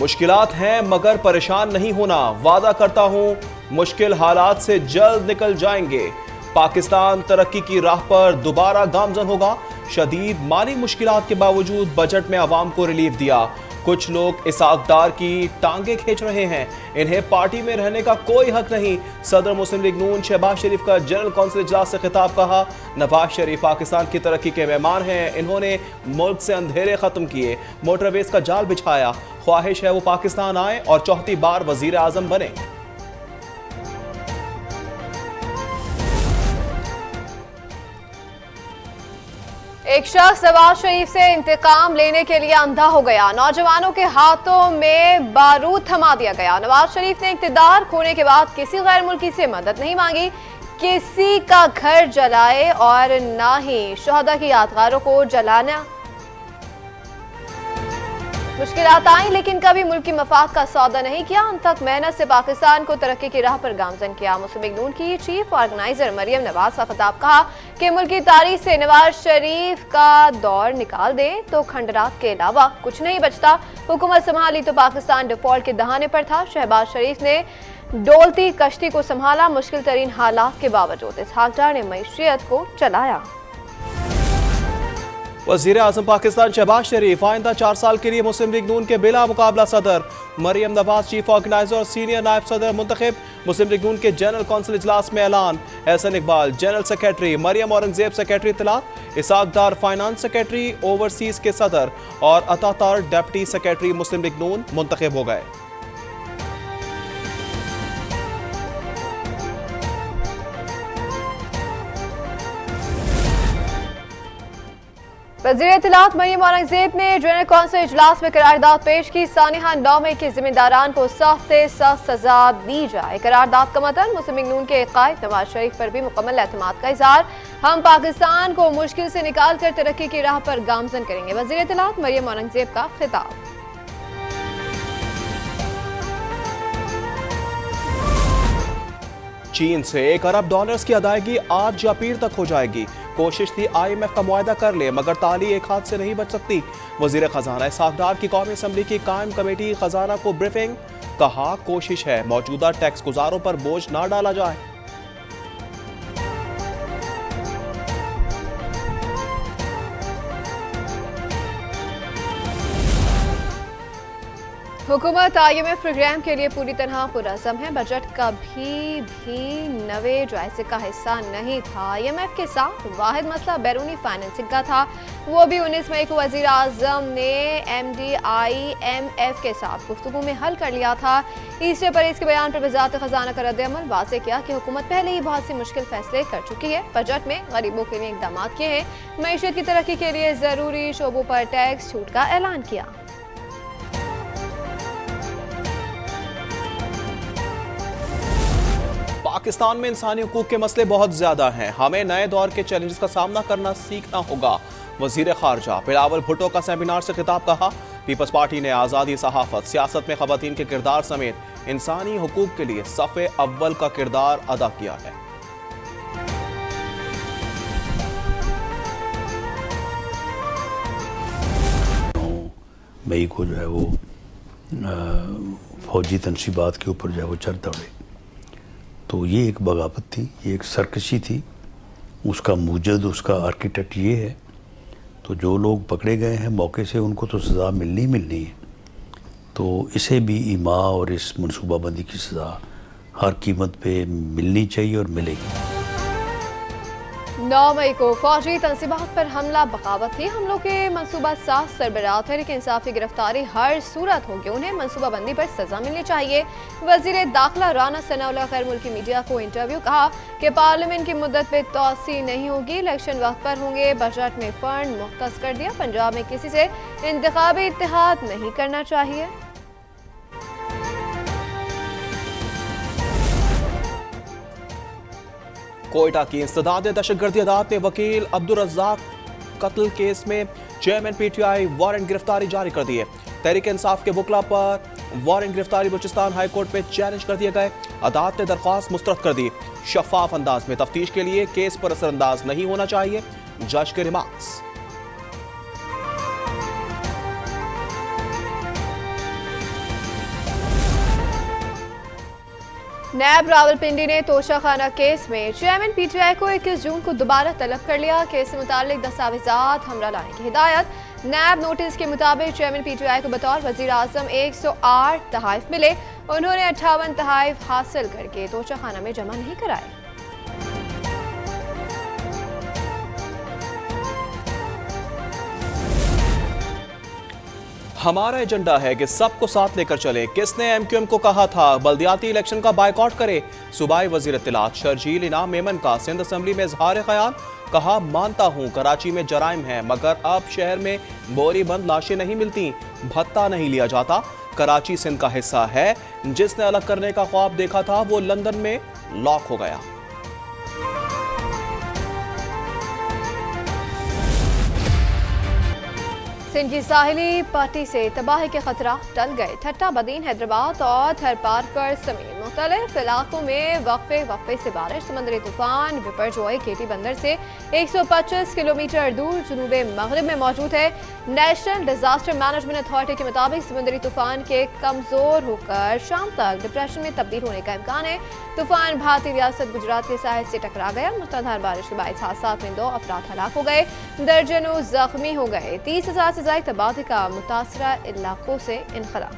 मुश्किलात हैं मगर परेशान नहीं होना, वादा करता हूं मुश्किल हालात से जल्द निकल जाएंगे। पाकिस्तान तरक्की की राह पर दोबारा गामजन होगा। शदीद माली मुश्किलात के बावजूद बजट में आवाम को रिलीफ दिया। कुछ लोग इसाकदार की टांगे खींच रहे हैं, इन्हें पार्टी में रहने का कोई हक नहीं। सदर मुस्लिम लीग नून शहबाज शरीफ का जनरल कौंसिल इजलास से खिताब। कहा, नवाज शरीफ पाकिस्तान की तरक्की के मेहमान हैं, इन्होंने मुल्क से अंधेरे खत्म किए, मोटरवेज का जाल बिछाया। ख्वाहिश है वो पाकिस्तान आए और चौथी बार वजीर आजम बने। एक शख्स नवाज शरीफ से इंतकाम लेने के लिए अंधा हो गया। नौजवानों के हाथों में बारूद थमा दिया गया। नवाज शरीफ ने इख्तियार खोने के बाद किसी गैर मुल्की से मदद नहीं मांगी, किसी का घर जलाए और ना ही शहदा की यादगारों को जलाना। मुश्किलात आई लेकिन कभी मुल्क की मफाद का सौदा नहीं किया। अंत तक मेहनत से पाकिस्तान को तरक्की की राह पर गामजन किया। मुस्लिम लीग नून की चीफ ऑर्गेनाइजर मरियम नवाज का खिताब। कहा कि मुल्क की तारीख से नवाज शरीफ का दौर निकाल दें तो खंडरात के अलावा कुछ नहीं बचता। हुकूमत संभाली तो पाकिस्तान डिफॉल्ट के दहाने पर था। शहबाज शरीफ ने डोलती कश्ती को संभाला। मुश्किल तरीन हालात के बावजूद इसहाक डार ने मईशियत को चलाया। वजीर आजम पाकिस्तान शहबाज शरीफ आइंदा 4 साल के लिए मुस्लिम लीग नून के बिला मुकाबला सदर। मरियम नवाज चीफ ऑर्गेनाइजर और सीनियर नायब सदर मुंतखब। मुस्लिम लीग नून के जनरल कौंसिल इजलास में ऐलान। Ahsan Iqbal general secretary, Maryam Aurangzeb secretary इत्तलात, Ishaq Dar finance secretary overseas के सदर और अतातार डेप्टी सेक्रेटरी मुस्लिम लीग नून मुंतखब हो गए। वज़ीर इत्तलात मरियम औरंगजेब ने जनरल कौंसिल इजलास में करारदाद पेश की। सानिहा 9 मई के जिम्मेदारान को सख्त से सख्त सजा दी जाए। करारदाद का मतलब मुस्लिम लीग नून के कायद नवाज शरीफ पर भी मुकम्मल एतमाद का इजहार। हम पाकिस्तान को मुश्किल से निकाल कर तरक्की की राह पर गामजन करेंगे। वज़ीर इत्तलात मरियम औरंगजेब का खिताब। चीन से $1 अरब की अदायगी आज या पीर तक हो जाएगी। कोशिश थी IMF का मुआहदा कर ले मगर ताली एक हाथ से नहीं बच सकती। वजीर खजाना इसहाक डार की कौमी असम्बली की कायम कमेटी खजाना को ब्रीफिंग। कहा, कोशिश है मौजूदा टैक्स गुजारों पर बोझ ना डाला जाए। हुकूमत IMF प्रोग्राम के लिए पूरी तरह पुरअज़म है। बजट कभी भी नवे जायजे का हिस्सा नहीं था। IMF के साथ वाहिद मसला बैरूनी फाइनेंसिंग का था, वो भी 19 मई को वज़ीर आज़म ने MD IMF के साथ गुफ्तगू में हल कर लिया था। ईस्टर पर इसके बयान पर वज़ारत खजाना का रद्द-ए-अमल वाज़ेह किया कि हुकूमत पहले ही बहुत सी मुश्किल फैसले कर चुकी है। बजट में गरीबों के लिए इक़दाम किए हैं। मईशत की तरक्की के लिए ज़रूरी शोबों पर टैक्स छूट का ऐलान किया। पाकिस्तान में इंसानी हुकूक के मसले बहुत ज्यादा हैं, हमें नए दौर के चैलेंजेस का सामना करना सीखना होगा। वजीर खारजा बिलावल भुट्टो का सेमिनार से खिताब। कहा, पीपल्स पार्टी ने आज़ादी, सहाफत, सियासत में खवातीन के किरदार समेत इंसानी हुकूक के लिए सफ़े अव्वल का किरदार अदा किया है। मई को जो है वो फौजी तनसीबात के ऊपर जो है वो चढ़ दौड़े, तो ये एक बगावत थी, ये एक सरकशी थी। उसका मूजद, उसका आर्किटेक्ट ये है। तो जो लोग पकड़े गए हैं मौके से, उनको तो सज़ा मिलनी मिलनी है। तो इसे भी ईमा और इस मनसूबाबंदी की सज़ा हर कीमत पे मिलनी चाहिए और मिलेगी। 9 मई को फौजी तनसीबात पर हमला बगावत थी। हमलों के मनसूबा साज सरबराह तहरीक इंसाफ की गिरफ्तारी हर सूरत होगी, उन्हें मनसूबाबंदी पर सजा मिलनी चाहिए। वजीर दाखिला राना सनाउल्लाह गैर मुल्की मीडिया को इंटरव्यू। कहा कि पार्लियामेंट की मुद्दत पे तोसी नहीं होगी, इलेक्शन वक्त पर होंगे। बजट में फंड मुख्तस कर दिया। पंजाब में किसी से इंतखाबी इत्तेहाद नहीं करना चाहिए। कोयटा की इंसदाद दहशतगर्दी अदालत ने वकील अब्दुल रज़्ज़ाक कत्ल केस में चेयरमैन PTI वारंट गिरफ्तारी जारी कर दी है। तहरीक इंसाफ के वकला पर वारंट गिरफ्तारी बलूचिस्तान हाई कोर्ट में चैलेंज कर दिए गए। अदालत ने दरख्वास्त मुस्तरद कर दी। शफाफ अंदाज में तफ्तीश के लिए केस पर असरअंदाज नहीं होना चाहिए, जज के रिमार्क्स। नैब रावलपिंडी ने तोशाखाना केस में चेयरमैन पीटीआई को 21 जून को दोबारा तलब कर लिया। केस से मुतालिक दस्तावेजात हमरा लाने की हिदायत। नैब नोटिस के मुताबिक चेयरमैन पीटीआई को बतौर वजीर आजम 108 तहाइफ मिले। उन्होंने 58 तहाइफ हासिल करके तोशाखाना में जमा नहीं कराए। हमारा एजेंडा है कि सबको साथ लेकर चले। किसने एमक्यूएम को कहा था बल्दियाती इलेक्शन का बायकॉट करे? सूबाई वजीर इत्तलात शर्जील इनाम मेमन का सिंध असम्बली में इजहार ख्याल। कहा, मानता हूँ कराची में जराइम है मगर अब शहर में बोरी बंद लाशें नहीं मिलती, भत्ता नहीं लिया जाता। कराची सिंध का हिस्सा है। जिसने अलग करने का ख्वाब देखा था वो लंदन में लॉक हो गया। सिंध की साहिली पट्टी से तबाही के खतरा टल गए। ठट्टा बदीन, हैदराबाद और थरपारकर समेत मुख्तलिफ इलाकों में वक्फे से बारिश। समंदरी तूफान बिपरजॉय केटी बंदर से 125 किलोमीटर दूर जनूबे मगरिब में मौजूद है। नेशनल डिजास्टर मैनेजमेंट अथॉरिटी के मुताबिक समंदरी तूफान के कमजोर होकर शाम तक डिप्रेशन में तब्दील होने का इम्कान है। तूफान भारतीय रियासत गुजरात के साहिल से टकरा गया। मुसलाधार बारिश के बायस हादसा में 2 अफराद हलाक हो गए, दर्जनों जख्मी हो गए। 30,000 से ज्यादा तबादले का मुतासरा इलाकों से इनखला।